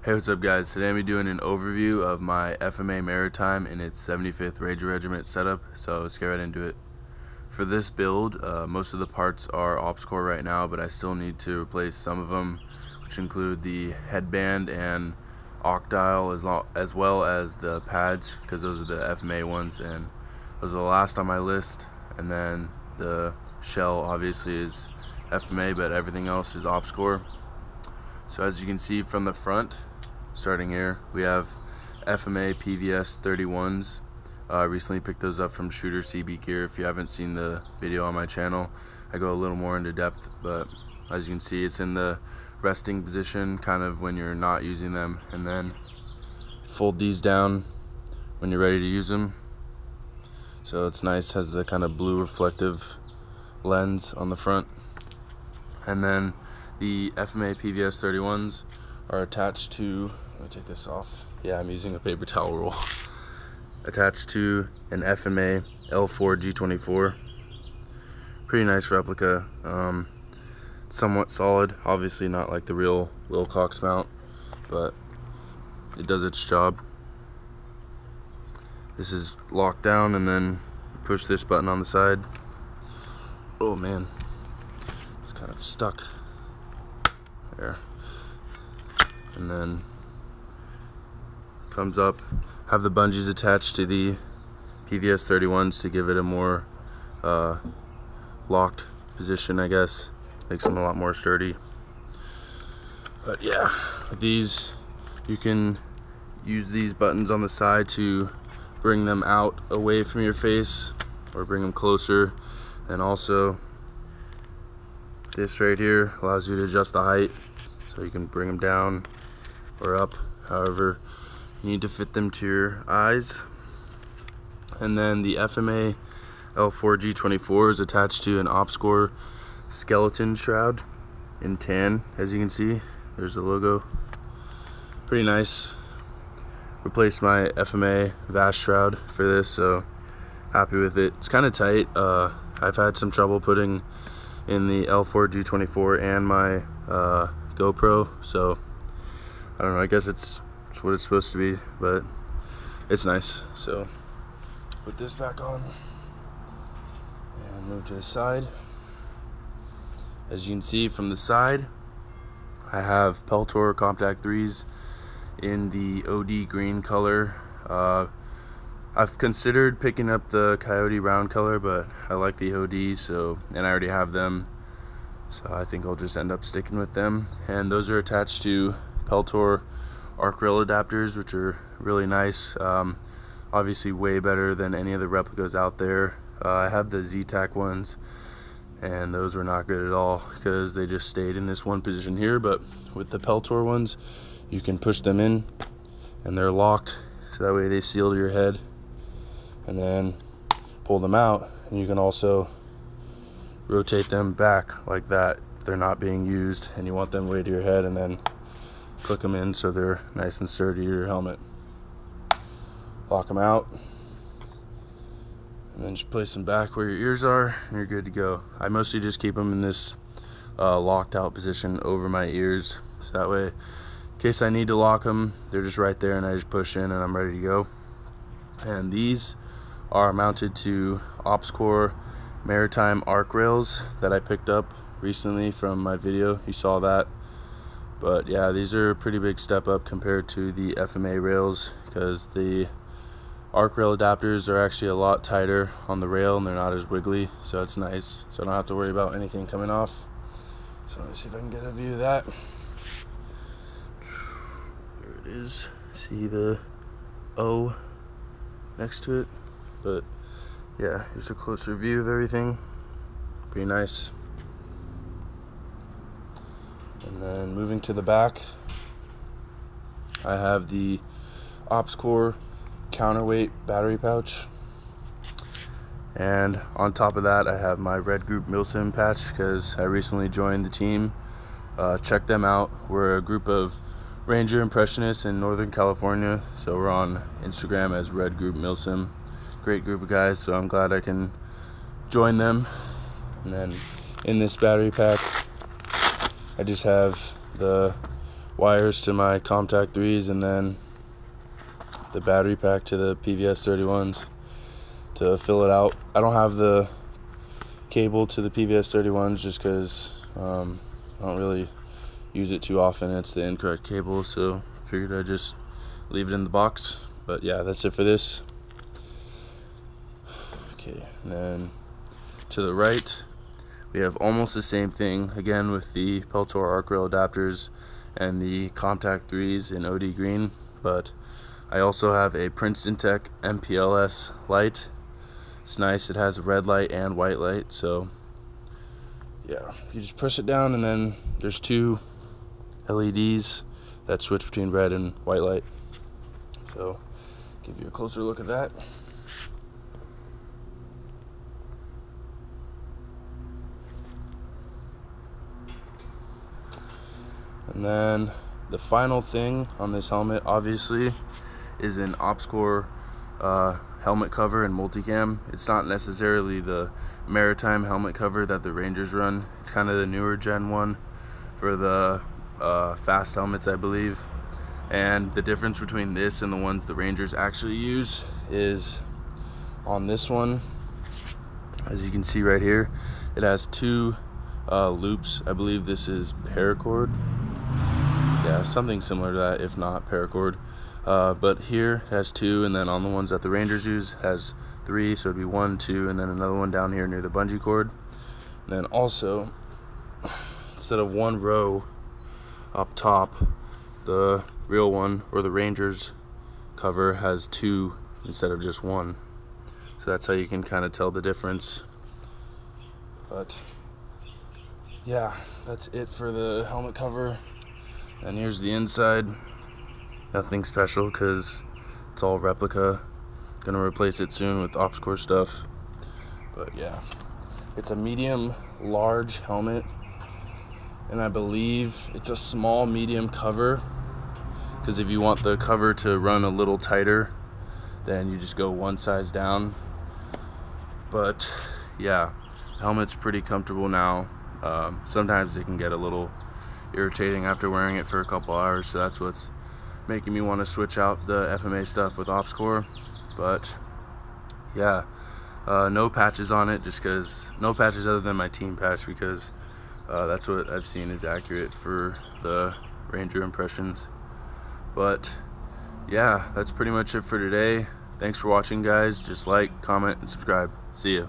Hey, what's up guys? Today I'm doing an overview of my FMA Maritime in its 75th Ranger Regiment setup, so let's get right into it. For this build, most of the parts are ops core right now, but I still need to replace some of them, which include the headband and OC dial as well as the pads, because those are the FMA ones and those are the last on my list. And then the shell obviously is FMA, but everything else is ops core. So as you can see from the front, starting here, we have FMA PVS 31s. Recently picked those up from Shooter CB Gear. If you haven't seen the video on my channel, I go a little more into depth, but as you can see, it's in the resting position kind of when you're not using them, and then fold these down when you're ready to use them. So it's nice, has the kind of blue reflective lens on the front. And then the FMA PVS 31s are attached to, let me take this off. Yeah, I'm using a paper towel roll. Attached to an FMA L4 G24. Pretty nice replica. Somewhat solid. Obviously not like the real Wilcox mount, but it does its job. This is locked down, and then push this button on the side. Oh man, it's kind of stuck there. And then comes up. Have the bungees attached to the PVS 31s to give it a more locked position, I guess. Makes them a lot more sturdy. But yeah, with these, you can use these buttons on the side to bring them out away from your face or bring them closer. And also this right here allows you to adjust the height, so you can bring them down or up, however you need to fit them to your eyes. And then the FMA L4 G24 is attached to an ops core skeleton shroud in tan. As you can see, there's the logo. Pretty nice. Replaced my FMA vast shroud for this, so happy with it. It's kind of tight. I've had some trouble putting in the L4 G24 and my GoPro, so I don't know, I guess it's what it's supposed to be, but it's nice. So put this back on and move to the side. As you can see from the side, I have Peltor Compact 3s in the OD green color. I've considered picking up the Coyote round color, but I like the OD, so, and I already have them, so I think I'll just end up sticking with them. And those are attached to Peltor arc rail adapters, which are really nice. Obviously way better than any of the replicas out there. I have the Z-Tac ones, and those were not good at all because they just stayed in this one position here. But with the Peltor ones, you can push them in and they're locked, so that way they seal to your head, and then pull them out, and you can also rotate them back like that if they're not being used and you want them way to your head, and then click them in so they're nice and sturdy to your helmet. Lock them out, and then just place them back where your ears are, and you're good to go. I mostly just keep them in this locked out position over my ears, so that way in case I need to lock them, they're just right there and I just push in and I'm ready to go. And these are mounted to ops core Maritime arc rails that I picked up recently from my video. You saw that. But yeah, these are a pretty big step up compared to the FMA rails, because the arc rail adapters are actually a lot tighter on the rail and they're not as wiggly, so it's nice, so I don't have to worry about anything coming off. So let me see if I can get a view of that. There it is. See the O next to it? But yeah, here's a closer view of everything. Pretty nice. And then moving to the back, I have the ops core counterweight battery pouch, and on top of that I have my Red Group Milsim patch because I recently joined the team. Check them out. We're a group of Ranger impressionists in Northern California, so we're on Instagram as Red Group Milsim. Great group of guys, so I'm glad I can join them. And then in this battery pack, I just have the wires to my Contact 3s, and then the battery pack to the PVS 31s to fill it out. I don't have the cable to the PVS 31s just because I don't really use it too often. It's the incorrect cable, so figured I'd just leave it in the box. But yeah, that's it for this. Okay, and then to the right we have almost the same thing again with the Peltor arc rail adapters and the Contact 3s in OD green, but I also have a Princeton Tech MPLS light. It's nice, it has red light and white light, so yeah, you just push it down and then there's two LEDs that switch between red and white light. So give you a closer look at that. And then the final thing on this helmet obviously is an OpsCore helmet cover and multicam. It's not necessarily the Maritime helmet cover that the Rangers run. It's kind of the newer gen one for the fast helmets, I believe. And the difference between this and the ones the Rangers actually use is on this one, as you can see right here, it has two loops. I believe this is paracord. Yeah, something similar to that, if not paracord. But here it has two, and then on the ones that the Rangers use it has three, so it'd be 1, 2, and then another one down here near the bungee cord. And then also, instead of one row up top, the real one, or the Rangers cover, has two instead of just one. So that's how you can kind of tell the difference. But yeah, that's it for the helmet cover. And here's the inside. Nothing special because it's all replica. Gonna replace it soon with OpsCore stuff. But yeah, it's a medium large helmet, and I believe it's a small medium cover, because if you want the cover to run a little tighter, then you just go one size down. But yeah, the helmet's pretty comfortable now. Sometimes it can get a little irritating after wearing it for a couple hours, so that's what's making me want to switch out the FMA stuff with OpsCore. But yeah, no patches on it, just because no patches other than my team patch, because that's what I've seen is accurate for the Ranger impressions. But yeah, that's pretty much it for today. Thanks for watching, guys. Just like, comment, and subscribe. See ya.